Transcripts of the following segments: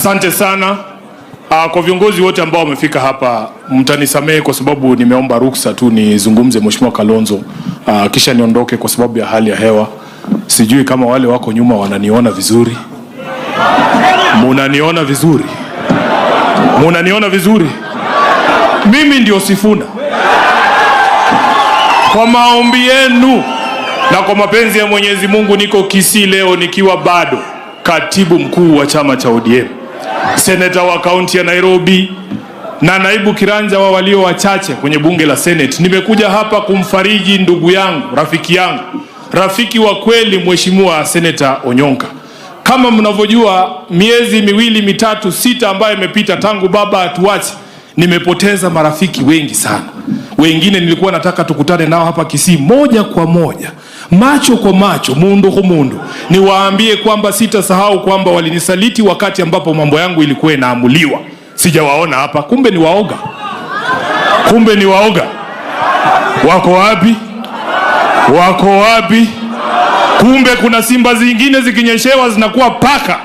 Asante sana. Kwa viongozi wote ambao wamefika hapa, mtanisamehe kwa sababu nimeomba ruksa tu nizungumze Mheshimiwa Kalonzo, kisha niondoke kwa sababu ya hali ya hewa. Sijui kama wale wako nyuma wananiona vizuri. Munaniona vizuri? Munaniona vizuri? Mimi ndio Sifuna. Kwa maombi yenu na kwa mapenzi ya Mwenyezi Mungu niko Kisii leo nikiwa bado katibu mkuu wa chama cha ODM, seneta wa kaunti ya Nairobi na naibu kiranja wa walio wachache kwenye bunge la Senate. Nimekuja hapa kumfariji ndugu yangu, rafiki wa kweli, Mheshimiwa Seneta Onyonka. Kama mnavyojua, miezi 2, 3, 6 ambayo imepita tangu baba atuache, nimepoteza marafiki wengi sana. Wengine nilikuwa nataka tukutane nao hapa Kisii moja kwa moja, macho kwa macho, mundu kwa mundu, niwaambie kwamba sitasahau kwamba walinisaliti wakati ambapo mambo yangu ilikuwa inaamuliwa. Sijawaona hapa, kumbe ni waoga. Wako wapi? Kumbe kuna simba zingine zikinyeshewa zinakuwa paka.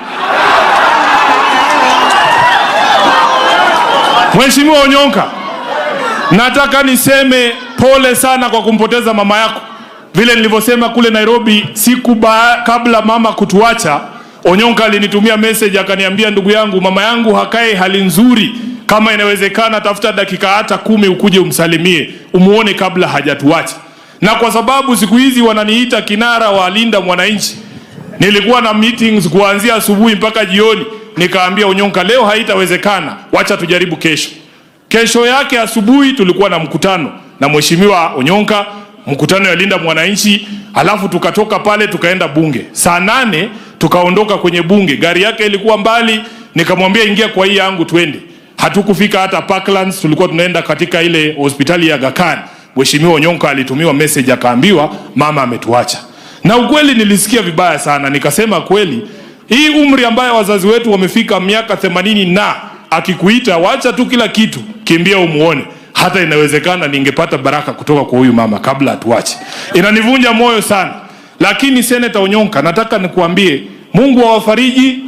Mheshimiwa Onyonka, nataka niseme pole sana kwa kumpoteza mama yako. Vile nilivyosema kule Nairobi siku kabla mama kutuacha, Onyonka alinitumia message akaniambia, ndugu yangu, mama yangu hakai hali nzuri, kama inawezekana tafuta dakika hata 10 ukuje umsalimie, umuone kabla hajatuacha. Na kwa sababu siku hizi wananiita kinara wa Linda Mwananchi, nilikuwa na meetings kuanzia asubuhi mpaka jioni, nikaambia Onyonka, leo haitawezekana, wacha tujaribu kesho. Kesho yake asubuhi tulikuwa na mkutano na Mheshimiwa Onyonka, mkutano ya Linda Mwananchi, alafu tukatoka pale tukaenda bunge. Saa 8 tukaondoka kwenye bunge, gari yake ilikuwa mbali, nikamwambia ingia kwa hii yangu twende. Hatukufika hata Parklands, tulikuwa tunaenda katika ile hospitali ya Aga Khan. Mheshimiwa Onyonka alitumiwa message akaambiwa mama ametuacha. Na ukweli nilisikia vibaya sana, nikasema kweli hii umri ambayo wazazi wetu wamefika miaka 80 na akikuita wacha tu kila kitu, kimbia umuone, hata inawezekana ningepata baraka kutoka kwa huyu mama kabla atuache. Inanivunja moyo sana. Lakini Seneta Onyonka, nataka nikuambie Mungu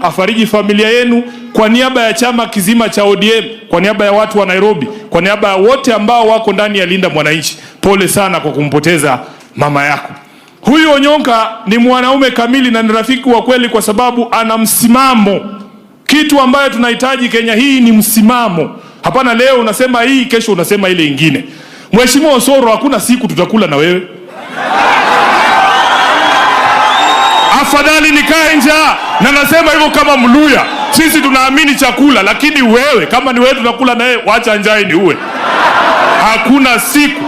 afariji familia yenu, kwa niaba ya chama kizima cha ODM, kwa niaba ya watu wa Nairobi, kwa niaba ya wote ambao wako ndani ya Linda Mwananchi. Pole sana kwa kumpoteza mama yako. Huyu Onyonka ni mwanaume kamili na ni rafiki wa kweli kwa sababu ana msimamo. Kitu ambayo tunahitaji Kenya hii ni msimamo. Hapana leo unasema hii, kesho unasema ile ingine. Mheshimiwa Osoro, hakuna siku tutakula na wewe. Afadhali nikae njaa, na nasema hivyo kama Mluya. Sisi tunaamini chakula, lakini wewe kama ni wewe tunakula na wewe, wacha njaa ni uwe. Hakuna siku.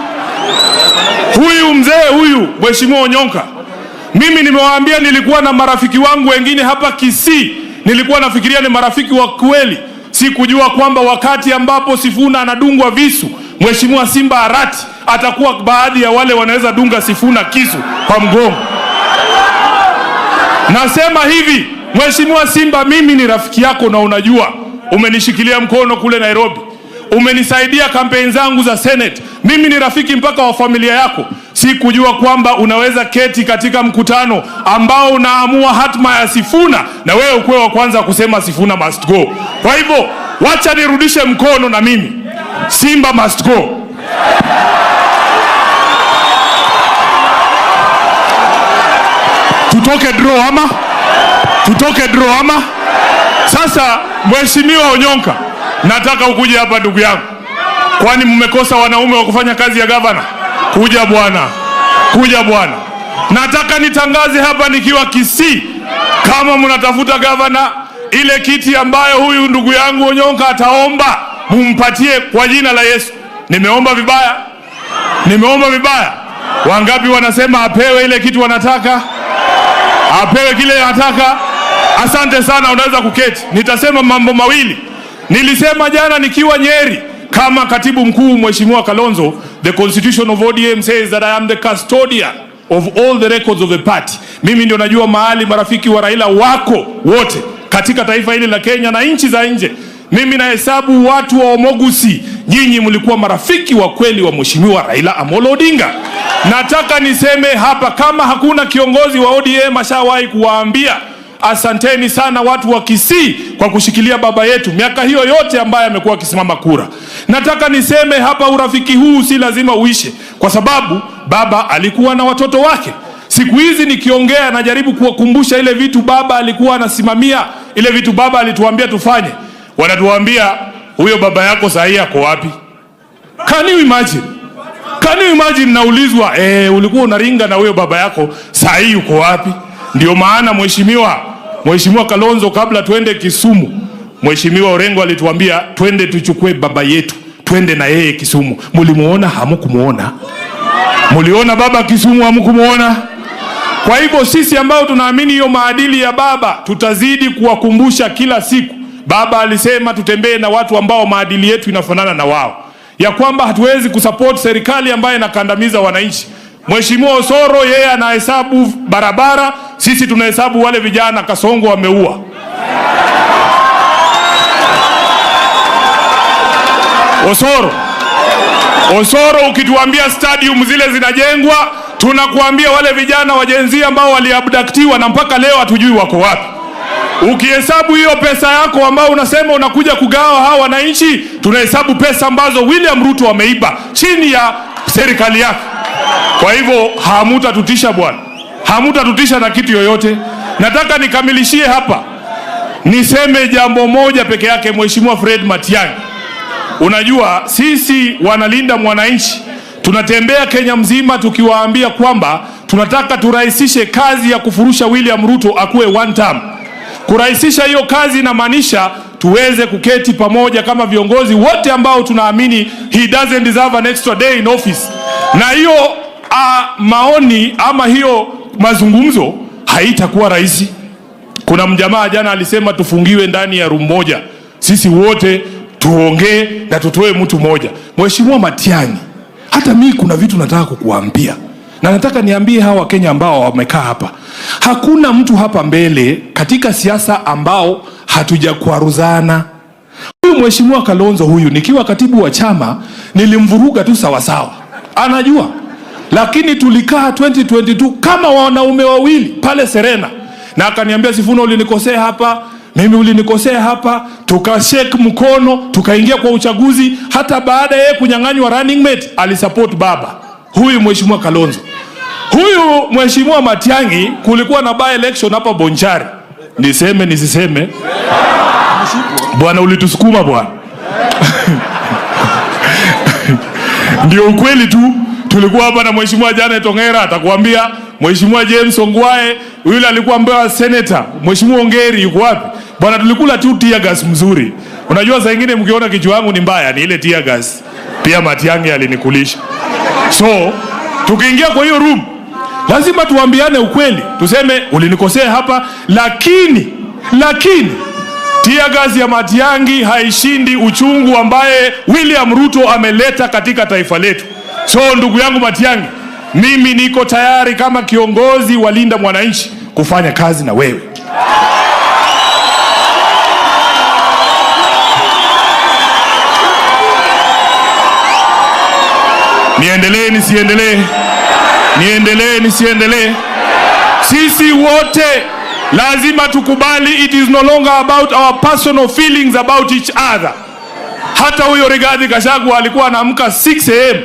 Huyu mzee huyu Mheshimiwa Onyonka, mimi nimewaambia nilikuwa na marafiki wangu wengine hapa Kisii, nilikuwa nafikiria ni marafiki wa kweli. Sikujua kwamba wakati ambapo Sifuna anadungwa visu, Mheshimiwa Simba Arati atakuwa baadhi ya wale wanaweza dunga Sifuna kisu kwa mgongo. Nasema hivi, Mheshimiwa Simba, mimi ni rafiki yako na unajua, umenishikilia mkono kule Nairobi, umenisaidia kampeni zangu za Senate. Mimi ni rafiki mpaka wa familia yako. Sikujua kwamba unaweza keti katika mkutano ambao unaamua hatma ya Sifuna na wewe ukwe wa kwanza kusema Sifuna must go. Kwa hivyo wacha nirudishe mkono na mimi, Simba must go. Tutoke draw ama? Sasa Mheshimiwa Onyonka, nataka ukuje hapa ndugu yangu. Kwani mmekosa wanaume wa kufanya kazi ya gavana? Kuja bwana. Nataka nitangaze hapa nikiwa Kisii, kama mnatafuta gavana, ile kiti ambayo huyu ndugu yangu Onyonka ataomba, mumpatie kwa jina la Yesu. Nimeomba vibaya? Wangapi wanasema apewe ile kitu wanataka? Apewe kile anataka? Asante sana, unaweza kuketi. Nitasema mambo mawili. Nilisema jana nikiwa Nyeri kama katibu mkuu Mheshimiwa Kalonzo, the constitution of ODM says that I am the custodian of all the records of the party. Mimi ndio najua mahali marafiki wa Raila wako wote katika taifa hili la Kenya na nchi za nje. Mimi nahesabu watu wa Omogusi, nyinyi mlikuwa marafiki wa kweli wa Mheshimiwa Raila Amolo Odinga. Nataka niseme hapa, kama hakuna kiongozi wa ODM ashawahi kuwaambia asanteni sana watu wa Kisii kwa kushikilia baba yetu miaka hiyo yote ambaye amekuwa akisimama kura. Nataka niseme hapa, urafiki huu si lazima uishe, kwa sababu baba alikuwa na watoto wake. Siku hizi nikiongea najaribu kuwakumbusha ile vitu baba alikuwa anasimamia, ile vitu baba alituambia tufanye. Wanatuambia huyo baba yako sahi yako wapi? Can you imagine? Can you imagine? Naulizwa ulikuwa unaringa na huyo baba yako, sahi yuko wapi? Ndio maana Mheshimiwa Kalonzo, kabla twende Kisumu, Mheshimiwa Orengo alituambia twende tuchukue baba yetu, twende na yeye Kisumu. Mulimuona? Hamkumuona? Muliona baba Kisumu? Hamkumuona? Kwa hivyo sisi ambao tunaamini hiyo maadili ya baba, tutazidi kuwakumbusha kila siku. Baba alisema tutembee na watu ambao maadili yetu inafanana na wao, ya kwamba hatuwezi kusupport serikali ambayo inakandamiza wananchi. Mheshimiwa Osoro yeye anahesabu barabara, sisi tunahesabu wale vijana Kasongo wameua. Osoro ukituambia stadium zile zinajengwa, tunakuambia wale vijana wa Gen Z ambao waliabductiwa na mpaka leo hatujui wako wapi. Ukihesabu hiyo pesa yako ambao unasema unakuja kugawa hawa wananchi, tunahesabu pesa ambazo William Ruto ameiba chini ya serikali yake. Kwa hivyo hamutatutisha bwana, hamutatutisha na kitu yoyote. Nataka nikamilishie hapa, niseme jambo moja peke yake. Mheshimiwa Fred Matiang'i, unajua sisi wanalinda mwananchi tunatembea Kenya mzima tukiwaambia kwamba tunataka turahisishe kazi ya kufurusha William Ruto akuwe one term. Kurahisisha hiyo kazi inamaanisha tuweze kuketi pamoja kama viongozi wote ambao tunaamini he doesn't deserve an extra day in office. Na hiyo maoni ama hiyo mazungumzo haitakuwa rahisi. Kuna mjamaa jana alisema tufungiwe ndani ya room moja, sisi wote tuongee na tutoe mtu moja. Mheshimiwa Matiang'i, hata mimi kuna vitu nataka kukuambia, na nataka niambie hawa Kenya ambao wamekaa hapa. Hakuna mtu hapa mbele katika siasa ambao hatujakwaruzana. Huyu Mheshimiwa Kalonzo huyu, nikiwa katibu wa chama nilimvuruga tu sawa sawa, anajua. Lakini tulikaa 2022 kama wanaume wawili pale Serena, na akaniambia Sifuna ulinikosea hapa, mimi ulinikosea hapa, tukashake mkono, tukaingia kwa uchaguzi. Hata baada yeye kunyang'anywa running mate alisupport baba. Huyu Mheshimiwa Kalonzo. Huyu Mheshimiwa Matiang'i, kulikuwa na by election hapa Bonchari. Niseme nisiseme? Bwana ulitusukuma bwana. Ndio ukweli tu. Tulikuwa hapa na Mheshimiwa Janet Ongera, atakwambia. Mheshimiwa James Ongwae, yule alikuwa ambaye senator. Mheshimiwa Ongeri yuko wapi? Bwana tulikula tu tear gas mzuri. Unajua saa nyingine mkiona kichwa changu ni mbaya, ni ile tear gas. Pia Matiang'i alinikulisha. So, tukiingia kwa hiyo room, lazima tuambiane ukweli. Tuseme ulinikosea hapa, lakini tear gas ya Matiang'i haishindi uchungu ambaye William Ruto ameleta katika taifa letu. So ndugu yangu Matiang'i, mimi niko tayari kama kiongozi wa Linda Mwananchi kufanya kazi na wewe. Niendelee nisiendelee? Niendelee nisiendelee? Sisi wote lazima tukubali it is no longer about our personal feelings about each other. Hata huyo Rigathi Gachagua alikuwa anaamka 6 am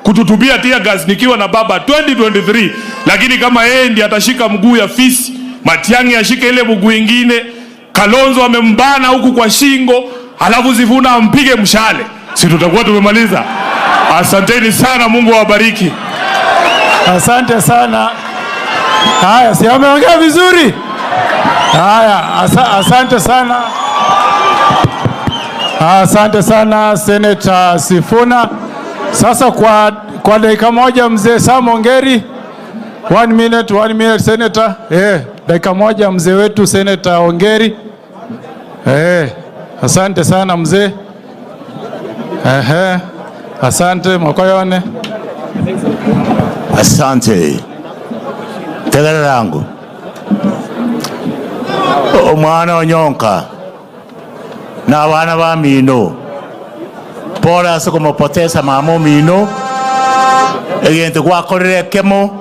kututubia tear gas nikiwa na baba 2023, lakini kama yeye ndiye atashika mguu ya fisi, Matiang'i ashike ile mguu ingine, Kalonzo amembana huku kwa shingo, alafu Sifuna ampige mshale, si tutakuwa tumemaliza? Asanteni sana, Mungu awabariki. Asante sana. Haya, si ameongea vizuri? Haya, asante sana. Asante sana Senator Sifuna. Sasa kwa dakika moja mzee Sam Ongeri. 1 minute Senator. Dakika moja mzee wetu Senator Ongeri. Asante sana mzee. Asante Mokoyone. Asante. Tegala langu. Omwana Onyonka na wana ba Mino. Pora se como potesa mamo Mino. Egente kwa korere kemo